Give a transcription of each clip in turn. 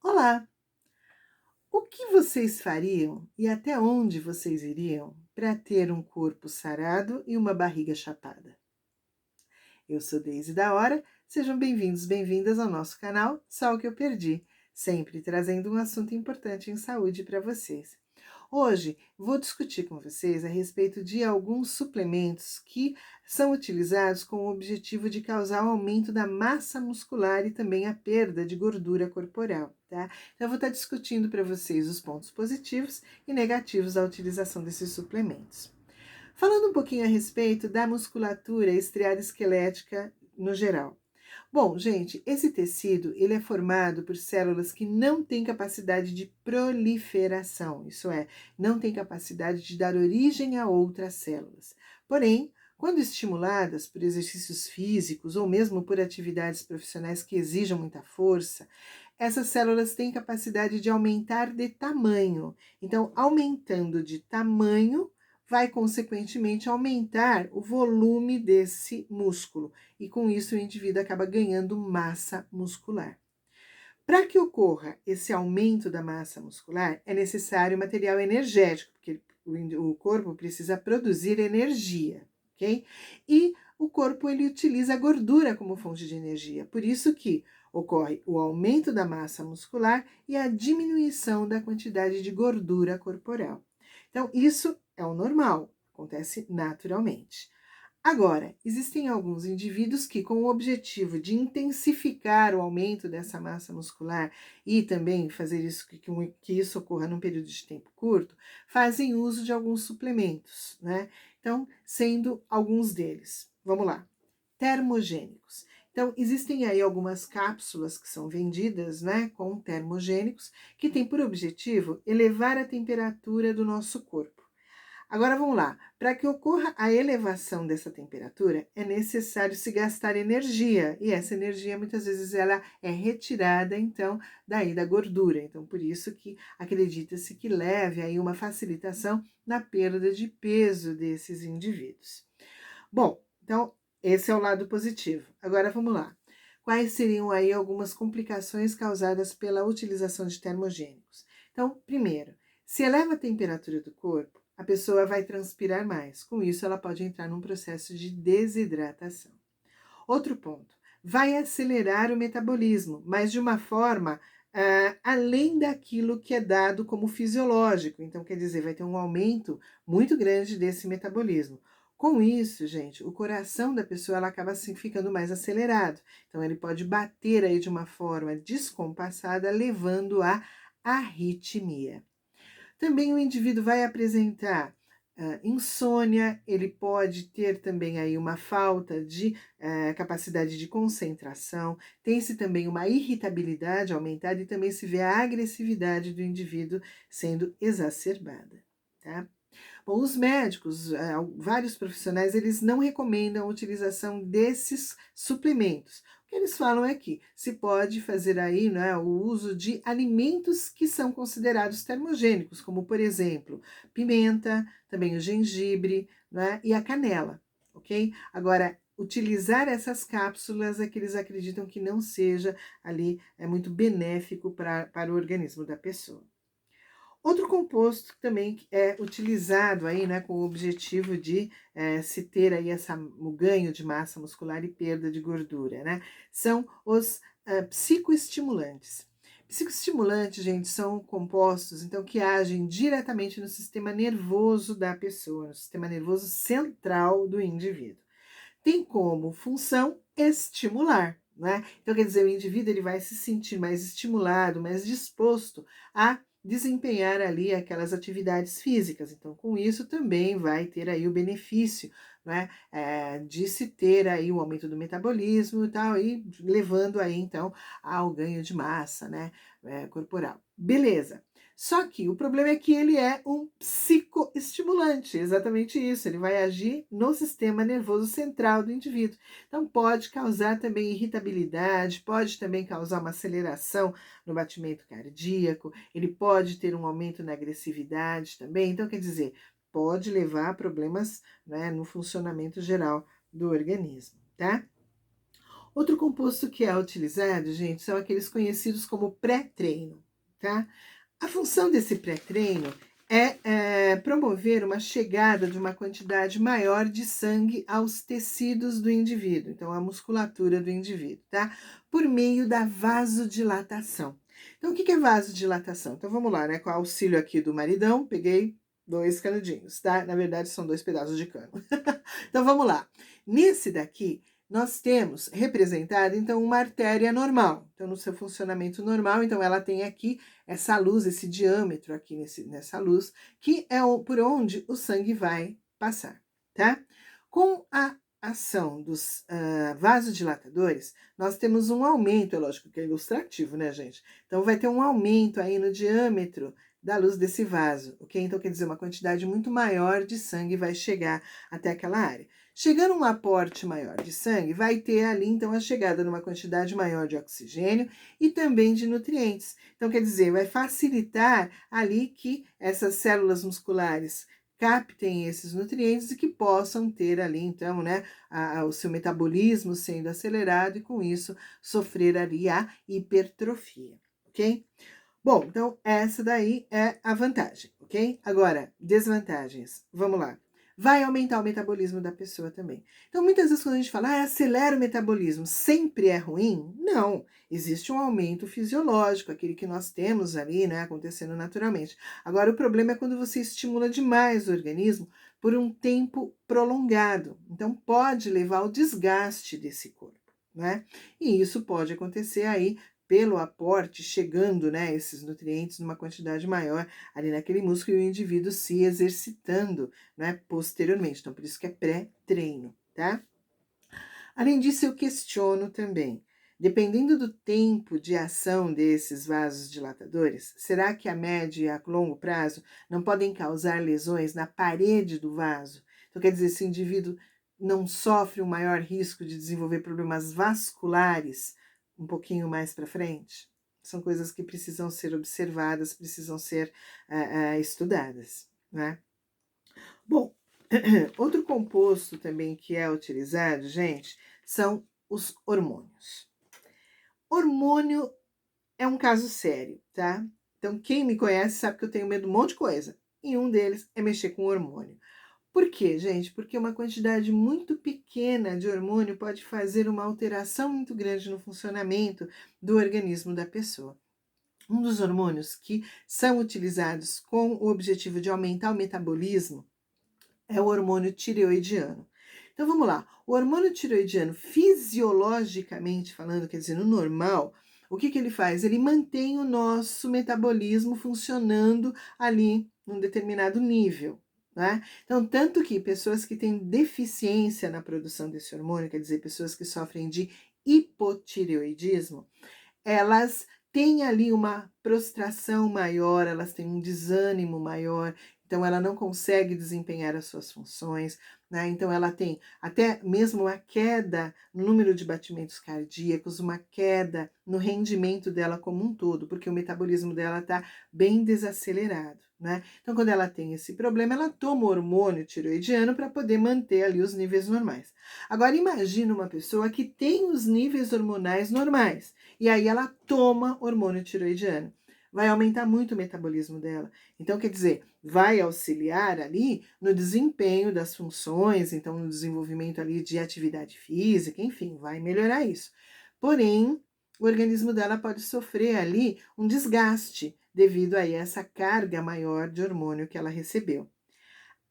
Olá! O que vocês fariam e até onde vocês iriam para ter um corpo sarado e uma barriga chapada? Eu sou Deise da Hora, sejam bem-vindos, bem-vindas ao nosso canal Só o que eu perdi, sempre trazendo um assunto importante em saúde para vocês. Hoje vou discutir com vocês a respeito de alguns suplementos que são utilizados com o objetivo de causar o aumento da massa muscular e também a perda de gordura corporal, tá? Então eu vou estar discutindo para vocês os pontos positivos e negativos da utilização desses suplementos. Falando um pouquinho a respeito da musculatura estriada esquelética no geral. Bom, gente, esse tecido ele é formado por células que não têm capacidade de proliferação, isso é, não têm capacidade de dar origem a outras células. Porém, quando estimuladas por exercícios físicos ou mesmo por atividades profissionais que exijam muita força, essas células têm capacidade de aumentar de tamanho. Então, aumentando de tamanho, vai consequentemente aumentar o volume desse músculo e com isso o indivíduo acaba ganhando massa muscular. Para que ocorra esse aumento da massa muscular, é necessário material energético, porque o corpo precisa produzir energia, ok? E o corpo ele utiliza a gordura como fonte de energia, por isso que ocorre o aumento da massa muscular e a diminuição da quantidade de gordura corporal. Então, isso é o normal, acontece naturalmente. Agora, existem alguns indivíduos que, com o objetivo de intensificar o aumento dessa massa muscular e também fazer isso que isso ocorra num período de tempo curto, fazem uso de alguns suplementos, né? Então, sendo alguns deles, vamos lá, termogênicos. Então, existem aí algumas cápsulas que são vendidas, né, com termogênicos, que têm por objetivo elevar a temperatura do nosso corpo. Agora vamos lá. Para que ocorra a elevação dessa temperatura, é necessário se gastar energia, e essa energia muitas vezes ela é retirada então daí da gordura. Então por isso que acredita-se que leve aí uma facilitação na perda de peso desses indivíduos. Bom, então esse é o lado positivo. Agora vamos lá. Quais seriam aí algumas complicações causadas pela utilização de termogênicos? Então, primeiro, se eleva a temperatura do corpo, a pessoa vai transpirar mais. Com isso, ela pode entrar num processo de desidratação. Outro ponto, vai acelerar o metabolismo, mas de uma forma além daquilo que é dado como fisiológico. Então, quer dizer, vai ter um aumento muito grande desse metabolismo. Com isso, gente, o coração da pessoa ela acaba assim, ficando mais acelerado. Então, ele pode bater aí de uma forma descompassada, levando à arritmia. Também o indivíduo vai apresentar insônia, ele pode ter também aí uma falta de capacidade de concentração, tem-se também uma irritabilidade aumentada e também se vê a agressividade do indivíduo sendo exacerbada, tá? Bom, os médicos, vários profissionais, eles não recomendam a utilização desses suplementos. O que eles falam é que se pode fazer aí, né, o uso de alimentos que são considerados termogênicos, como por exemplo, pimenta, também o gengibre, né, e a canela, ok? Agora, utilizar essas cápsulas é que eles acreditam que não seja ali muito benéfico para o organismo da pessoa. Outro composto que também é utilizado aí, né, com o objetivo de se ter aí o ganho de massa muscular e perda de gordura, né, são os psicoestimulantes. Psicoestimulantes, gente, são compostos, então, que agem diretamente no sistema nervoso da pessoa, no sistema nervoso central do indivíduo. Tem como função estimular, né? Então, quer dizer, o indivíduo ele vai se sentir mais estimulado, mais disposto a desempenhar ali aquelas atividades físicas. Então, com isso também vai ter aí o benefício, né, de se ter aí o aumento do metabolismo e tal, e levando aí então ao ganho de massa, né, corporal. Beleza. Só que o problema é que ele é um psicoestimulante, exatamente isso, ele vai agir no sistema nervoso central do indivíduo. Então, pode causar também irritabilidade, pode também causar uma aceleração no batimento cardíaco, ele pode ter um aumento na agressividade também. Então, quer dizer, pode levar a problemas, né, no funcionamento geral do organismo, tá? Outro composto que é utilizado, gente, são aqueles conhecidos como pré-treino, tá? A função desse pré-treino é promover uma chegada de uma quantidade maior de sangue aos tecidos do indivíduo, então a musculatura do indivíduo, tá? Por meio da vasodilatação. Então, o que é vasodilatação? Então, vamos lá, né? Com o auxílio aqui do maridão, peguei 2 canudinhos, tá? Na verdade, são 2 pedaços de cano. Então, vamos lá. Nesse daqui, nós temos representado, então, uma artéria normal. Então, no seu funcionamento normal, então, ela tem aqui essa luz, esse diâmetro aqui nessa luz, que é por onde o sangue vai passar, tá? Com a ação dos vasodilatadores, nós temos um aumento, é lógico que é ilustrativo, né, gente? Então, vai ter um aumento aí no diâmetro da luz desse vaso, ok? Então, quer dizer, uma quantidade muito maior de sangue vai chegar até aquela área. Chegando um aporte maior de sangue, vai ter ali, então, a chegada numa quantidade maior de oxigênio e também de nutrientes. Então, quer dizer, vai facilitar ali que essas células musculares captem esses nutrientes e que possam ter ali, então, né, o seu metabolismo sendo acelerado e, com isso, sofrer ali a hipertrofia, ok? Bom, então, essa daí é a vantagem, ok? Agora, desvantagens. Vamos lá. Vai aumentar o metabolismo da pessoa também. Então, muitas vezes quando a gente fala, acelera o metabolismo, sempre é ruim? Não. Existe um aumento fisiológico, aquele que nós temos ali, né, acontecendo naturalmente. Agora, o problema é quando você estimula demais o organismo por um tempo prolongado. Então, pode levar ao desgaste desse corpo, né? E isso pode acontecer aí pelo aporte, chegando, né, esses nutrientes numa quantidade maior ali naquele músculo e o indivíduo se exercitando, né, posteriormente. Então, por isso que é pré-treino, tá? Além disso, eu questiono também, dependendo do tempo de ação desses vasos dilatadores, será que a médio e a longo prazo não podem causar lesões na parede do vaso? Então, quer dizer, esse indivíduo não sofre um maior risco de desenvolver problemas vasculares um pouquinho mais para frente? São coisas que precisam ser observadas, precisam ser estudadas, né? Bom, outro composto também que é utilizado, gente, são os hormônios. Hormônio é um caso sério, tá? Então, quem me conhece sabe que eu tenho medo de um monte de coisa. E um deles é mexer com hormônio. Por quê, gente? Porque uma quantidade muito pequena de hormônio pode fazer uma alteração muito grande no funcionamento do organismo da pessoa. Um dos hormônios que são utilizados com o objetivo de aumentar o metabolismo é o hormônio tireoidiano. Então vamos lá, o hormônio tireoidiano, fisiologicamente falando, quer dizer, no normal, o que ele faz? Ele mantém o nosso metabolismo funcionando ali num determinado nível, né? Então, tanto que pessoas que têm deficiência na produção desse hormônio, quer dizer, pessoas que sofrem de hipotireoidismo, elas têm ali uma prostração maior, elas têm um desânimo maior, então ela não consegue desempenhar as suas funções, né? Então ela tem até mesmo uma queda no número de batimentos cardíacos, uma queda no rendimento dela como um todo, porque o metabolismo dela está bem desacelerado, né? Então quando ela tem esse problema, ela toma hormônio tireoidiano para poder manter ali os níveis normais. Agora imagina uma pessoa que tem os níveis hormonais normais, e aí ela toma hormônio tireoidiano. Vai aumentar muito o metabolismo dela. Então, quer dizer, vai auxiliar ali no desempenho das funções, então no desenvolvimento ali de atividade física, enfim, vai melhorar isso. Porém, o organismo dela pode sofrer ali um desgaste devido a essa carga maior de hormônio que ela recebeu.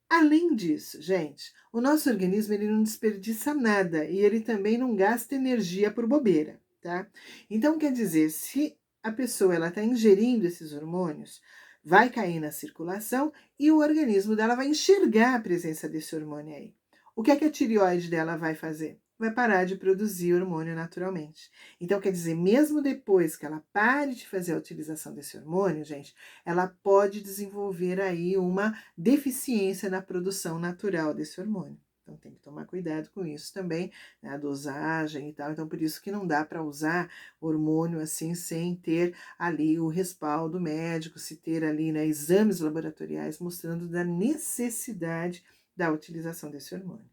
Além disso, gente, o nosso organismo ele não desperdiça nada e ele também não gasta energia por bobeira, tá? Então, quer dizer, se a pessoa ela está ingerindo esses hormônios, vai cair na circulação e o organismo dela vai enxergar a presença desse hormônio aí. O que é que a tireoide dela vai fazer? Vai parar de produzir hormônio naturalmente. Então, quer dizer, mesmo depois que ela pare de fazer a utilização desse hormônio, gente, ela pode desenvolver aí uma deficiência na produção natural desse hormônio. Então tem que tomar cuidado com isso também, né, a dosagem e tal. Então por isso que não dá para usar hormônio assim sem ter ali o respaldo médico, se ter ali, né, exames laboratoriais mostrando da necessidade da utilização desse hormônio.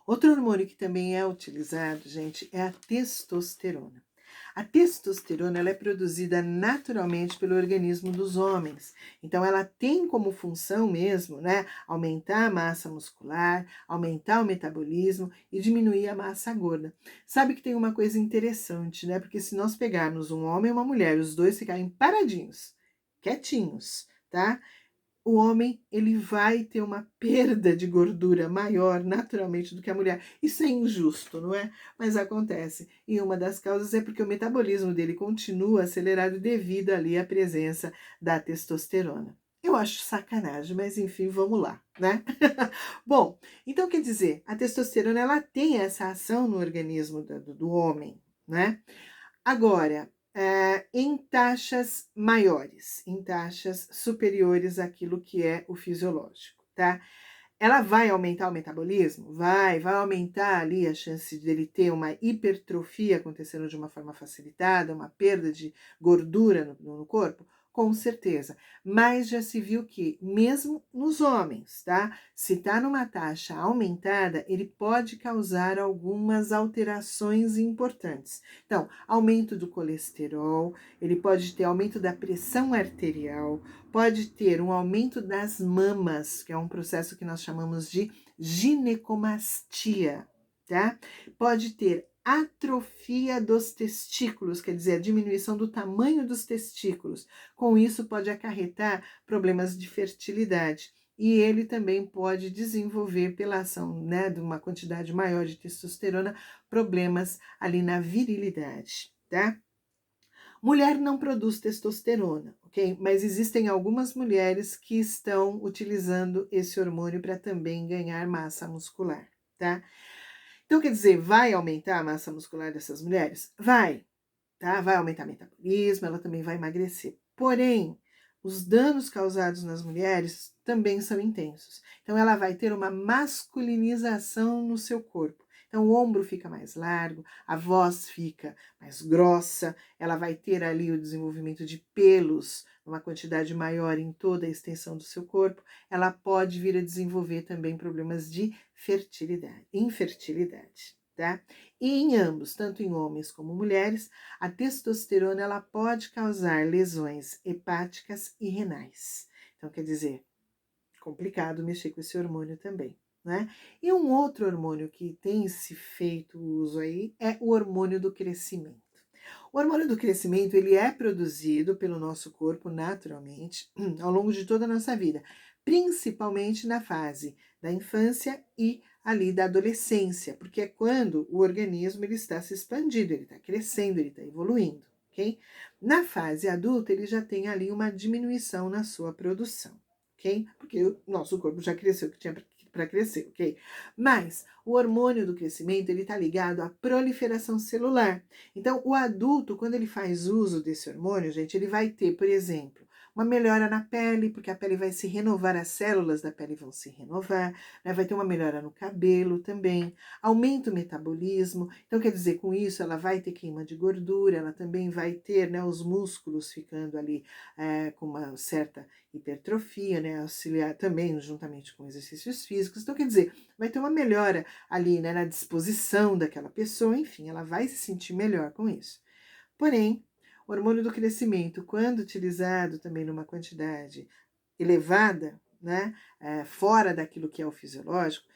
Outro hormônio que também é utilizado, gente, é a testosterona. A testosterona ela é produzida naturalmente pelo organismo dos homens. Então, ela tem como função mesmo, né, aumentar a massa muscular, aumentar o metabolismo e diminuir a massa gorda. Sabe que tem uma coisa interessante, né? Porque se nós pegarmos um homem e uma mulher, os dois ficarem paradinhos, quietinhos, tá? O homem ele vai ter uma perda de gordura maior naturalmente do que a mulher. Isso é injusto, não é? Mas acontece. E uma das causas é porque o metabolismo dele continua acelerado devido ali à presença da testosterona. Eu acho sacanagem, mas enfim, vamos lá, né? Bom, então quer dizer, a testosterona ela tem essa ação no organismo do homem, né? Agora, em taxas maiores, em taxas superiores àquilo que é o fisiológico, tá? Ela vai aumentar o metabolismo? Vai aumentar ali a chance dele ter uma hipertrofia acontecendo de uma forma facilitada, uma perda de gordura no corpo? Com certeza. Mas já se viu que, mesmo nos homens, tá? Se tá numa taxa aumentada, ele pode causar algumas alterações importantes. Então, aumento do colesterol, ele pode ter aumento da pressão arterial, pode ter um aumento das mamas, que é um processo que nós chamamos de ginecomastia, tá? Pode ter atrofia dos testículos, quer dizer, a diminuição do tamanho dos testículos. Com isso, pode acarretar problemas de fertilidade. E ele também pode desenvolver, pela ação, né, de uma quantidade maior de testosterona, problemas ali na virilidade, tá? Mulher não produz testosterona, ok? Mas existem algumas mulheres que estão utilizando esse hormônio para também ganhar massa muscular, tá? Então, quer dizer, vai aumentar a massa muscular dessas mulheres? Vai, tá? Vai aumentar o metabolismo, ela também vai emagrecer. Porém, os danos causados nas mulheres também são intensos. Então, ela vai ter uma masculinização no seu corpo. Então, o ombro fica mais largo, a voz fica mais grossa, ela vai ter ali o desenvolvimento de pelos, uma quantidade maior em toda a extensão do seu corpo. Ela pode vir a desenvolver também problemas de fertilidade, infertilidade, tá? E em ambos, tanto em homens como mulheres, a testosterona ela pode causar lesões hepáticas e renais. Então, quer dizer, complicado mexer com esse hormônio também, né? E um outro hormônio que tem se feito uso aí é o hormônio do crescimento. O hormônio do crescimento, ele é produzido pelo nosso corpo naturalmente ao longo de toda a nossa vida, principalmente na fase da infância e ali da adolescência, porque é quando o organismo ele está se expandindo, ele está crescendo, ele está evoluindo, ok? Na fase adulta, ele já tem ali uma diminuição na sua produção, ok? Porque o nosso corpo já cresceu o que tinha para crescer, ok? Mas o hormônio do crescimento, ele está ligado à proliferação celular. Então, o adulto, quando ele faz uso desse hormônio, gente, ele vai ter, por exemplo, uma melhora na pele, porque a pele vai se renovar, as células da pele vão se renovar, né? Vai ter uma melhora no cabelo também, aumenta o metabolismo. Então, quer dizer, com isso, ela vai ter queima de gordura, ela também vai ter, né, os músculos ficando ali com uma certa hipertrofia, né, auxiliar também juntamente com exercícios físicos. Então, quer dizer, vai ter uma melhora ali, né, na disposição daquela pessoa, enfim, ela vai se sentir melhor com isso. Porém, o hormônio do crescimento, quando utilizado também numa quantidade elevada, né, fora daquilo que é o fisiológico,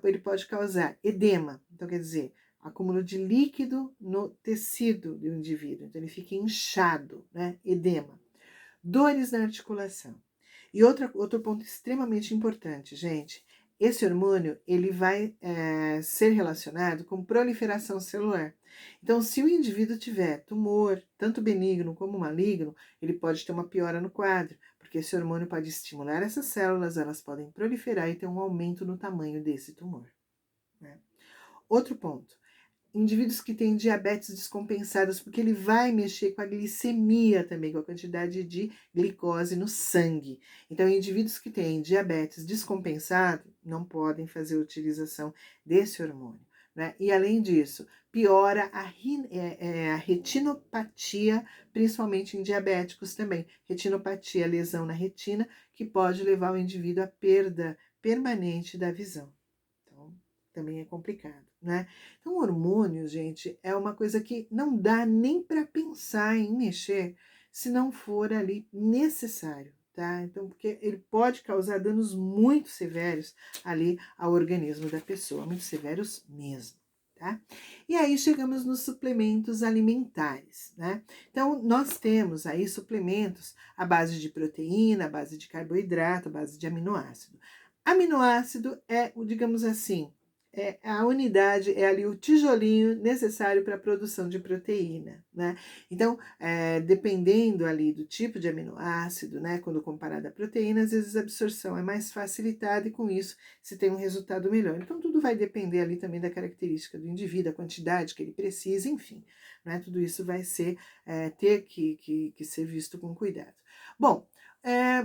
ele pode causar edema. Então, quer dizer, acúmulo de líquido no tecido do indivíduo. Então, ele fica inchado, né, edema. Dores na articulação. E outro ponto extremamente importante, gente, esse hormônio ele vai ser relacionado com proliferação celular. Então, se o indivíduo tiver tumor, tanto benigno como maligno, ele pode ter uma piora no quadro, porque esse hormônio pode estimular essas células, elas podem proliferar e ter um aumento no tamanho desse tumor, né? Outro ponto, indivíduos que têm diabetes descompensadas, porque ele vai mexer com a glicemia também, com a quantidade de glicose no sangue. Então, indivíduos que têm diabetes descompensado não podem fazer a utilização desse hormônio, né? E além disso, piora a retinopatia, principalmente em diabéticos também. Retinopatia, lesão na retina, que pode levar o indivíduo à perda permanente da visão. Então, também é complicado, né? Então, hormônio, gente, é uma coisa que não dá nem para pensar em mexer se não for ali necessário, tá? Então, porque ele pode causar danos muito severos ali ao organismo da pessoa, muito severos mesmo, tá? E aí chegamos nos suplementos alimentares, né? Então, nós temos aí suplementos à base de proteína, à base de carboidrato, à base de aminoácido. Aminoácido é, digamos assim, é a unidade, é ali o tijolinho necessário para a produção de proteína, né? Então, dependendo ali do tipo de aminoácido, né, quando comparado à proteína, às vezes a absorção é mais facilitada e com isso se tem um resultado melhor. Então, tudo vai depender ali também da característica do indivíduo, a quantidade que ele precisa, enfim, né? Tudo isso vai ser, ter que ser visto com cuidado. Bom,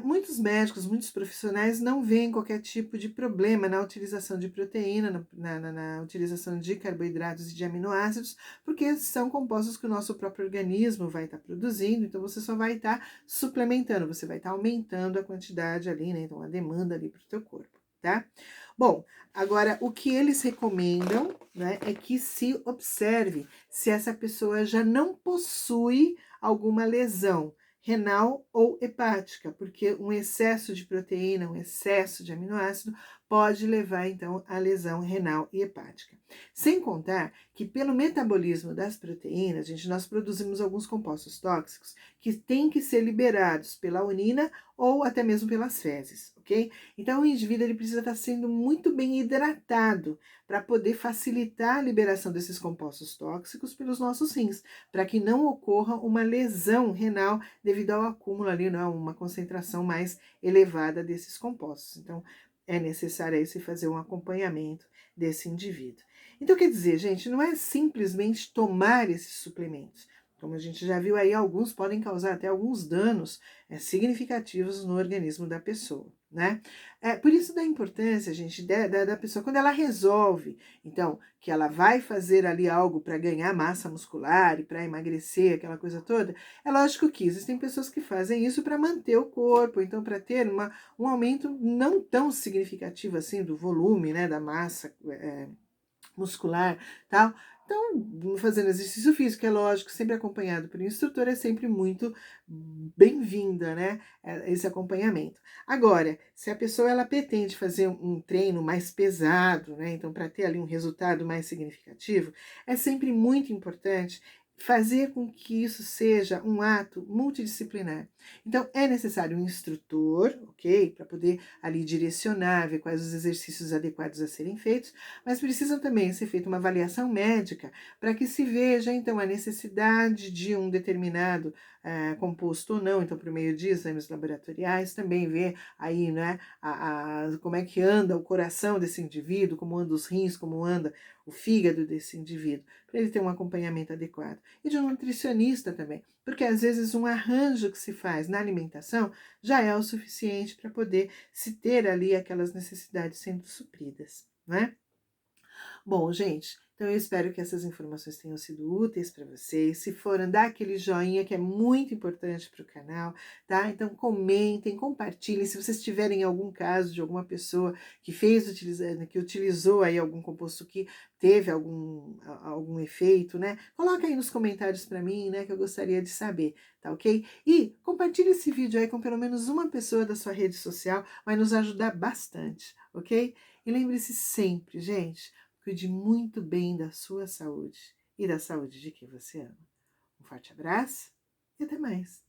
muitos médicos, muitos profissionais não veem qualquer tipo de problema na utilização de proteína, na utilização de carboidratos e de aminoácidos, porque são compostos que o nosso próprio organismo vai estar produzindo, então você só vai estar suplementando, você vai estar aumentando a quantidade ali, né? Então a demanda ali para o teu corpo, tá? Bom, agora o que eles recomendam, né, é que se observe se essa pessoa já não possui alguma lesão renal ou hepática, porque um excesso de proteína, um excesso de aminoácido pode levar então à lesão renal e hepática. Sem contar que pelo metabolismo das proteínas, gente, nós produzimos alguns compostos tóxicos que têm que ser liberados pela urina ou até mesmo pelas fezes, ok? Então o indivíduo ele precisa estar sendo muito bem hidratado para poder facilitar a liberação desses compostos tóxicos pelos nossos rins, para que não ocorra uma lesão renal devido ao acúmulo ali, né, uma concentração mais elevada desses compostos. Então, é necessário aí se fazer um acompanhamento desse indivíduo. Então, quer dizer, gente, não é simplesmente tomar esses suplementos. Como a gente já viu aí, alguns podem causar até alguns danos significativos no organismo da pessoa, né? Por isso da importância, gente, da pessoa, quando ela resolve, então, que ela vai fazer ali algo para ganhar massa muscular e para emagrecer, aquela coisa toda, é lógico que existem pessoas que fazem isso para manter o corpo, então para ter um aumento não tão significativo assim do volume, né, da massa muscular, tal. Então, fazendo exercício físico, é lógico, sempre acompanhado por um instrutor, é sempre muito bem-vinda, né, esse acompanhamento. Agora, se a pessoa ela pretende fazer um treino mais pesado, né, então para ter ali um resultado mais significativo, é sempre muito importante fazer com que isso seja um ato multidisciplinar. Então, é necessário um instrutor, ok? Para poder ali direcionar, ver quais os exercícios adequados a serem feitos, mas precisa também ser feita uma avaliação médica para que se veja, então, a necessidade de um determinado composto ou não, então, por meio de exames laboratoriais, também ver aí, né, como é que anda o coração desse indivíduo, como anda os rins, como anda o fígado desse indivíduo, para ele ter um acompanhamento adequado. E de um nutricionista também, porque às vezes um arranjo que se faz na alimentação já é o suficiente para poder se ter ali aquelas necessidades sendo supridas, né? Bom, gente, então eu espero que essas informações tenham sido úteis para vocês. Se foram, dá aquele joinha que é muito importante para o canal, tá? Então comentem, compartilhem. Se vocês tiverem algum caso de alguma pessoa que que utilizou aí algum composto que teve algum efeito, né? Coloca aí nos comentários para mim, né? Que eu gostaria de saber, tá ok? E compartilhe esse vídeo aí com pelo menos uma pessoa da sua rede social, vai nos ajudar bastante, ok? E lembre-se sempre, gente, cuide muito bem da sua saúde e da saúde de quem você ama. Um forte abraço e até mais!